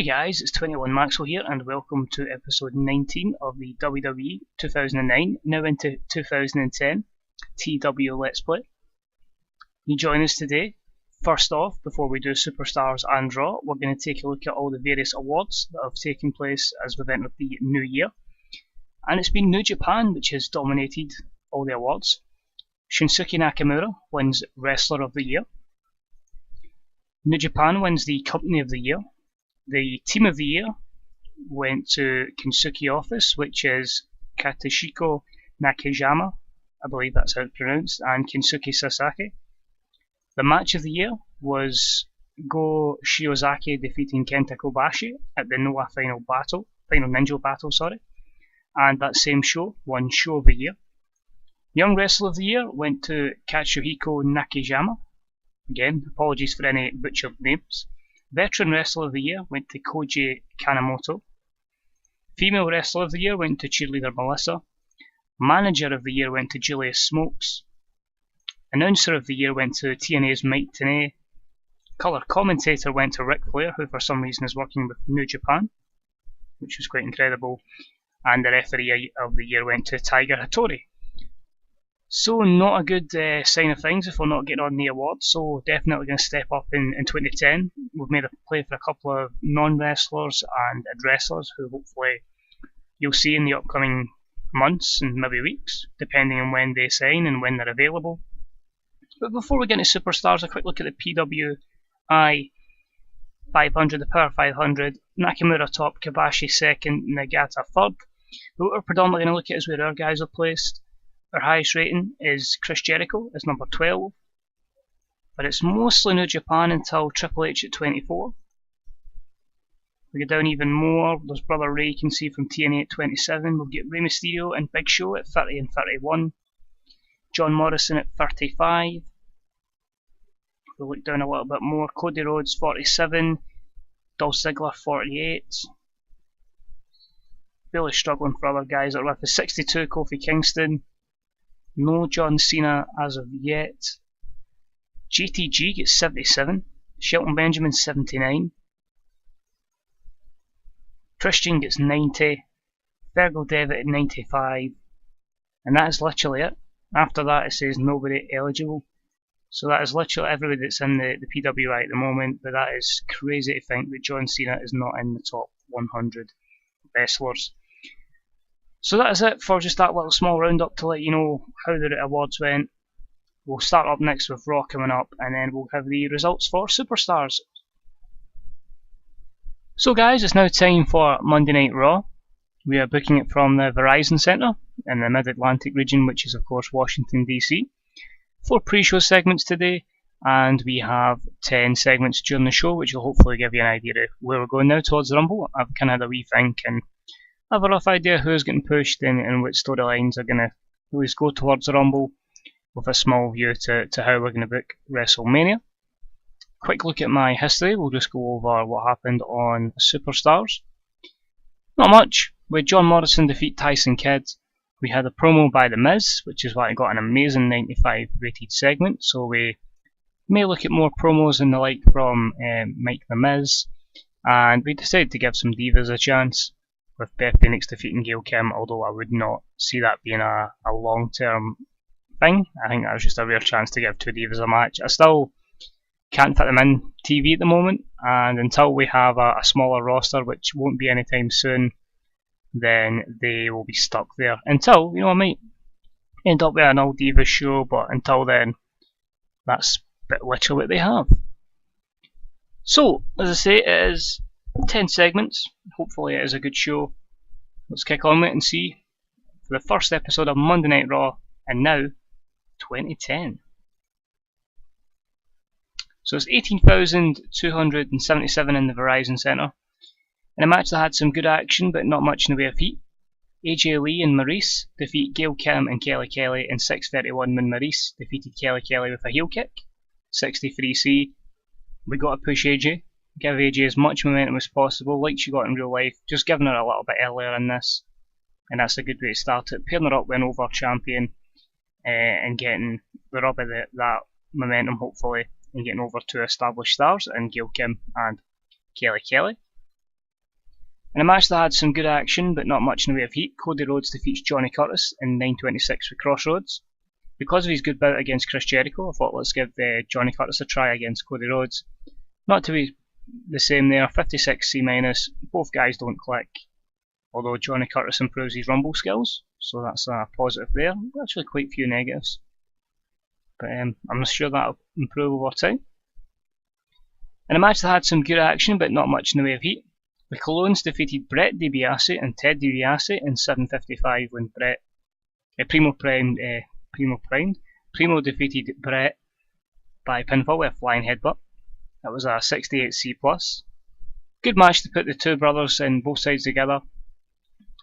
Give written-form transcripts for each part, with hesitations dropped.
guys, it's 21 Maxwell here and welcome to episode 19 of the WWE 2009, now into 2010 TW Let's Play. You join us today. First off, before we do Superstars and Raw, we're going to take a look at all the various awards that have taken place as we've entered the new year. And it's been New Japan which has dominated all the awards. Shinsuke Nakamura wins Wrestler of the Year. New Japan wins the Company of the Year. The Team of the Year went to Kensuke Office, which is Katsushiko Nakajima, I believe that's how it's pronounced, and Kensuke Sasaki. The Match of the Year was Go Shiozaki defeating Kenta Kobashi at the Noah Final Ninja Battle, and that same show won Show of the Year. Young Wrestler of the Year went to Katsuhiko Nakajima. Again, apologies for any butchered names. Veteran Wrestler of the Year went to Koji Kanemoto. Female Wrestler of the Year went to Cheerleader Melissa. Manager of the Year went to Julius Smokes. Announcer of the Year went to TNA's Mike Tenay. Colour Commentator went to Ric Flair, who for some reason is working with New Japan, which was quite incredible. And the Referee of the Year went to Tiger Hattori. So not a good sign of things if we're not getting on the awards, so definitely going to step up in 2010. We've made a play for a couple of non-wrestlers and wrestlers who hopefully you'll see in the upcoming months and maybe weeks, depending on when they sign and when they're available. But before we get into Superstars, a quick look at the PWI 500, the Power 500, Nakamura top, Kobashi second, Nagata third. But what we're predominantly going to look at is where our guys are placed. Our highest rating is Chris Jericho, is number 12, but it's mostly New Japan until Triple H at 24. We go down even more, there's Brother Ray, you can see from TNA at 27, we'll get Rey Mysterio and Big Show at 30 and 31, John Morrison at 35, we'll look down a little bit more, Cody Rhodes 47, Dolph Ziggler 48, really struggling for other guys that are with us, 62 Kofi Kingston, no John Cena as of yet. JTG gets 77. Shelton Benjamin 79. Christian gets 90. Virgil Devitt at 95. And that is literally it. After that it says nobody eligible. So that is literally everybody that's in the PWI at the moment. But that is crazy to think that John Cena is not in the top 100 wrestlers. So that is it for just that little small roundup to let you know how the awards went. We'll start up next with Raw coming up, and then we'll have the results for Superstars. So guys, it's now time for Monday Night Raw. We are booking it from the Verizon Centre in the Mid-Atlantic region, which is of course Washington DC. 4 pre-show segments today, and we have 10 segments during the show, which will hopefully give you an idea of where we're going now towards the Rumble. I've kind of had a wee think and have a rough idea who's getting pushed and which storylines are going to always go towards the Rumble, with a small view to how we're going to book WrestleMania. Quick look at my history, we'll just go over what happened on Superstars. Not much. We had John Morrison defeat Tyson Kidd. We had a promo by The Miz, which is why it got an amazing 95 rated segment, so we may look at more promos and the like from Mike The Miz, and we decided to give some divas a chance, with Beth Phoenix defeating Gail Kim, although I would not see that being a long-term thing. I think that was just a rare chance to give 2 divas a match. I still can't fit them in TV at the moment, and until we have a smaller roster, which won't be anytime soon, then they will be stuck there. Until, I might end up with an all divas show, but until then, that's literally what they have. So, as I say, it is 10 segments. Hopefully it is a good show. Let's kick on with it and see for the first episode of Monday Night Raw, and now 2010. So it's 18,277 in the Verizon Centre. In a match that had some good action but not much in the way of heat. AJ Lee and Maurice defeat Gail Kim and Kelly Kelly in 6:31 when Maurice defeated Kelly Kelly with a heel kick. 63C. We got to push AJ. Give AJ as much momentum as possible, like she got in real life, just giving her a little bit earlier in this, and that's a good way to start it. Pairing her up with an over champion and getting the rub of that momentum, hopefully, and getting over 2 established stars in Gail Kim and Kelly Kelly. In a match that had some good action but not much in the way of heat, Cody Rhodes defeats Johnny Curtis in 9:26 for Crossroads. Because of his good bout against Chris Jericho, I thought let's give Johnny Curtis a try against Cody Rhodes. Not to be the same there, 56 C-, both guys don't click, although Johnny Curtis improves his rumble skills, so that's a positive there. Actually quite a few negatives, but I'm sure that'll improve over time. In a match that had some good action but not much in the way of heat, the Colognes defeated Brett DiBiase and Ted DiBiase in 7:55 when Primo defeated Brett by pinfall with a flying headbutt. That was a 68 C+. Good match to put the two brothers in both sides together.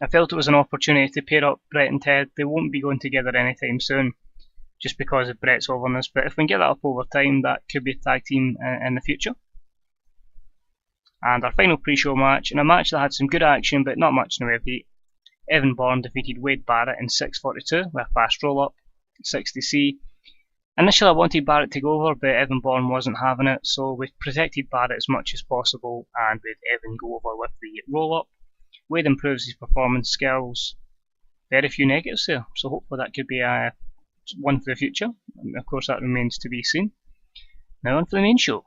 I felt it was an opportunity to pair up Brett and Ted. They won't be going together anytime soon, just because of Brett's overness, but if we can get that up over time, that could be a tag team in the future. And our final pre-show match, in a match that had some good action but not much in the way of heat, Evan Bourne defeated Wade Barrett in 6:42 with a fast roll-up, 60C. Initially I wanted Barrett to go over, but Evan Bourne wasn't having it, so we protected Barrett as much as possible and with Evan go over with the roll-up. Wade improves his performance skills. Very few negatives there, so hopefully that could be one for the future. And of course that remains to be seen. Now on for the main show.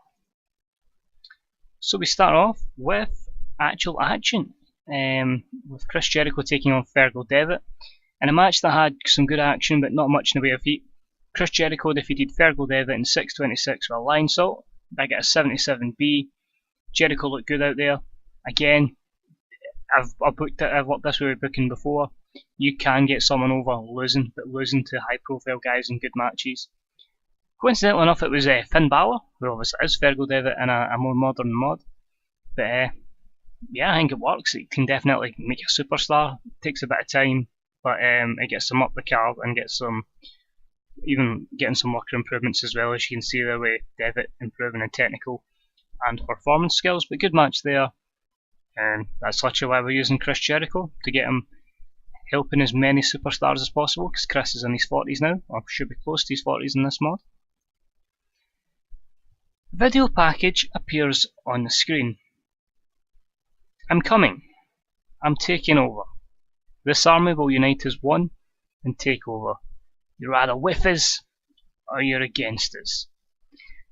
So we start off with actual action, with Chris Jericho taking on Fergal Devitt. In a match that had some good action but not much in the way of heat, Chris Jericho defeated Fergal Devitt in 6:26 with a line salt. I get a 77B. Jericho looked good out there. Again, I've worked this way with booking before. You can get someone over losing, but losing to high profile guys in good matches. Coincidentally enough, it was Finn Balor, who obviously is Fergal Devitt in a more modern mod. But yeah, I think it works. It can definitely make a superstar. It takes a bit of time, but it gets them up the card and gets them even getting some worker improvements as well, as you can see there with Devitt improving in technical and performance skills. But good match there. That's literally why we're using Chris Jericho, to get him helping as many superstars as possible, because Chris is in his 40s now, or should be close to his 40s in this mod. Video package appears on the screen. I'm coming. I'm taking over. This army will unite as one and take over. You're either with us or you're against us.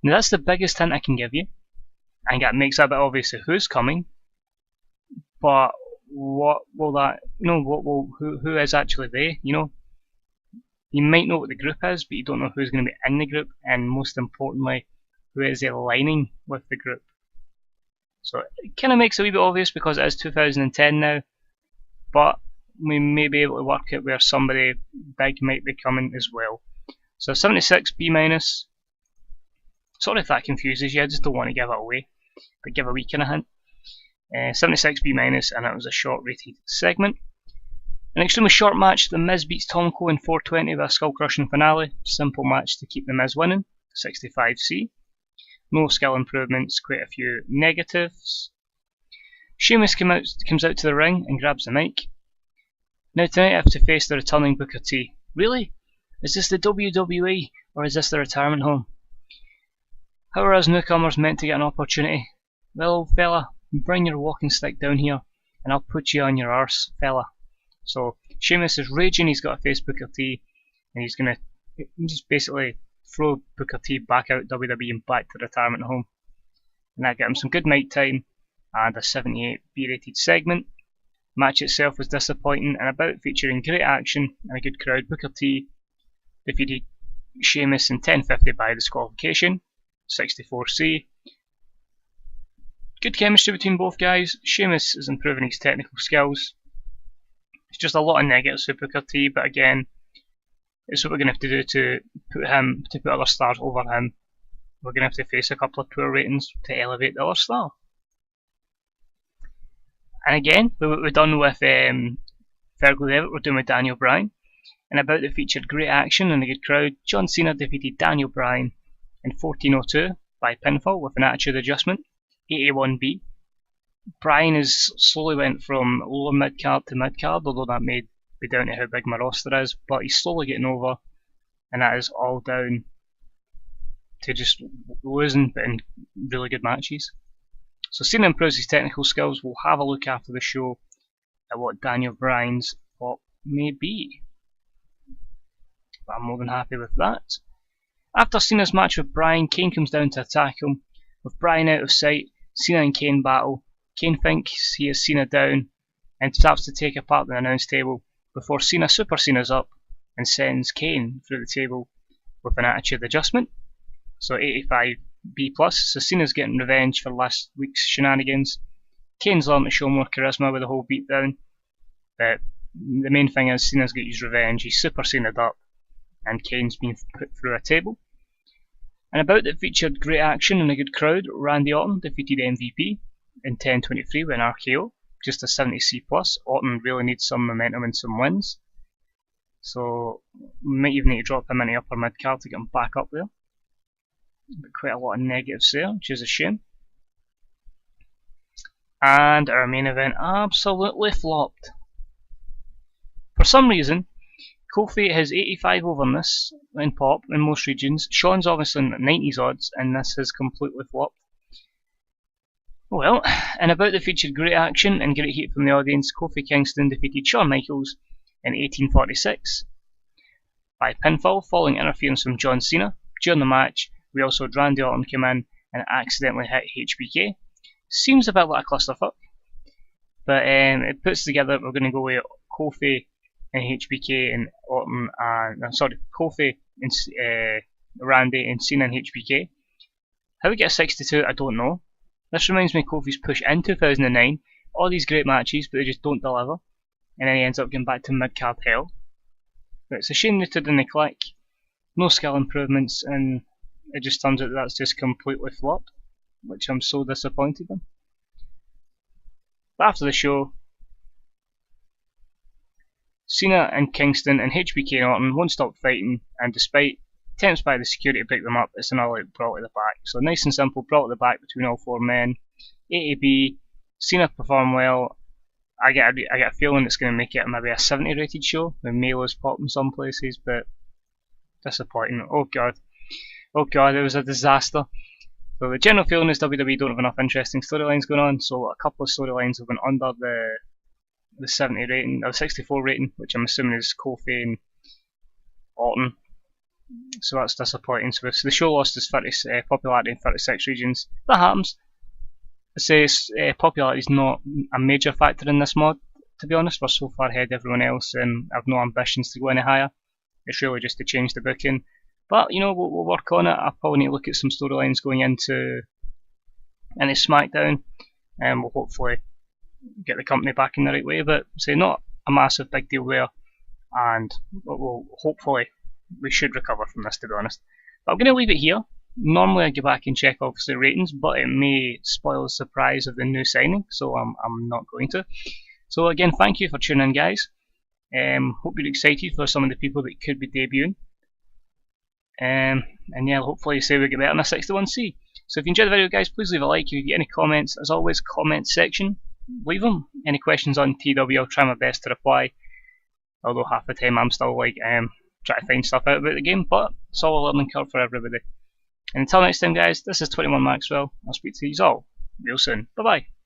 Now that's the biggest hint I can give you. I think that makes it a bit obvious who's coming. But what will that, who is actually they, You might know what the group is, but you don't know who's going to be in the group, and most importantly, who is aligning with the group. So it kind of makes it a wee bit obvious because it is 2010 now, but we may be able to work out where somebody big might be coming as well. So 76 B-. Sorry if that confuses you, I just don't want to give it away, but give a wee kind of hint. 76 B-, and it was a short rated segment. An extremely short match, The Miz beats Tomko in 4:20 with a skull crushing finale. Simple match to keep The Miz winning, 65C. No skill improvements, quite a few negatives. Sheamus comes out to the ring and grabs the mic. Now tonight I have to face the returning Booker T. Really? Is this the WWE or is this the retirement home? How are us newcomers meant to get an opportunity? Well, old fella, bring your walking stick down here and I'll put you on your arse, fella. So Sheamus is raging, he's got to face Booker T, and he's going to just basically throw Booker T back out WWE and back to the retirement home. And that got him some good mic time and a 78 B rated segment. Match itself was disappointing and about featuring great action and a good crowd. Booker T defeated Sheamus in 10:50 by disqualification, 64C. Good chemistry between both guys. Sheamus is improving his technical skills. It's just a lot of negatives with Booker T, but again, it's what we're going to have to do to put other stars over him. We're going to have to face a couple of poor ratings to elevate the other star. And again, we're done with Fergal Devitt, we're doing with Daniel Bryan. And about that featured great action and a good crowd, John Cena defeated Daniel Bryan in 14:02 by pinfall with an attitude adjustment, 81B. Bryan has slowly went from lower mid-card to mid-card, although that may be down to how big my roster is, but he's slowly getting over, and that is all down to just losing but in really good matches. So Cena improves his technical skills. We'll have a look after the show at what Daniel Bryan's pop may be. But I'm more than happy with that. After Cena's match with Bryan, Kane comes down to attack him. With Bryan out of sight, Cena and Kane battle. Kane thinks he has Cena down and starts to take apart the announce table before Cena super Cena's up and sends Kane through the table with an attitude adjustment. So 85B+, so Cena's getting revenge for last week's shenanigans. Kane's learned to show more charisma with the whole beatdown, but the main thing is Cena's got his revenge. He's super Cena'd up and Kane's been put through a table. And a bout that featured great action and a good crowd, Randy Orton defeated MVP in 10:23 with an RKO, just a 70C+. Orton really needs some momentum and some wins, so might even need to drop him into upper mid card to get him back up there. But quite a lot of negatives there, which is a shame. And our main event absolutely flopped. For some reason, Kofi has 85 overness in pop in most regions. Shawn's obviously in 90s odds, and this has completely flopped. Well, and about the featured great action and great heat from the audience, Kofi Kingston defeated Shawn Michaels in 1846 by pinfall following interference from John Cena. During the match, we also had Randy Orton come in and accidentally hit HBK. Seems a bit like a clusterfuck, but it puts together we're going to go with Kofi and HBK and Orton and Kofi and Randy and Cena and HBK. How we get a 62, I don't know. This reminds me of Kofi's push in 2009. All these great matches, but they just don't deliver, and then he ends up getting back to mid-card hell. But it's a shame they didn't click. No skill improvements, and it just turns out that's just completely flopped, which I'm so disappointed in. But after the show, Cena and Kingston and HBK and Orton won't stop fighting, and despite attempts by the security to break them up, it's an all-out brawl at the back. So nice and simple brawl at the back between all four men. AAB, Cena performed well. I get a feeling it's going to make it maybe a 70 rated show. The Milo's pop in some places, but disappointing. Oh god, it was a disaster. So the general feeling is WWE don't have enough interesting storylines going on. So a couple of storylines have been under the 70 rating, or 64 rating, which I'm assuming is Kofi and Orton. So that's disappointing. So the show lost its popularity in 36 regions. That happens. I say popularity is not a major factor in this mod, to be honest. We're so far ahead of everyone else and I have no ambitions to go any higher. It's really just to change the booking. But you know, we'll work on it. I'll probably need to look at some storylines going into SmackDown, and we'll hopefully get the company back in the right way. But say not a massive big deal there, and we'll hopefully we should recover from this, to be honest. But I'm going to leave it here. Normally I go back and check obviously ratings, but it may spoil the surprise of the new signing, so I'm not going to. So again, thank you for tuning in, guys. Hope you're excited for some of the people that could be debuting. And yeah, hopefully say we get better in a 61C. So if you enjoyed the video, guys, please leave a like. If you get any comments, as always, comment section, leave them. Any questions on TW, I'll try my best to reply. Although half the time I'm still like trying to find stuff out about the game, but it's all a learning curve for everybody. And until next time, guys, this is 21 Maxwell. I'll speak to you all real soon. Bye bye.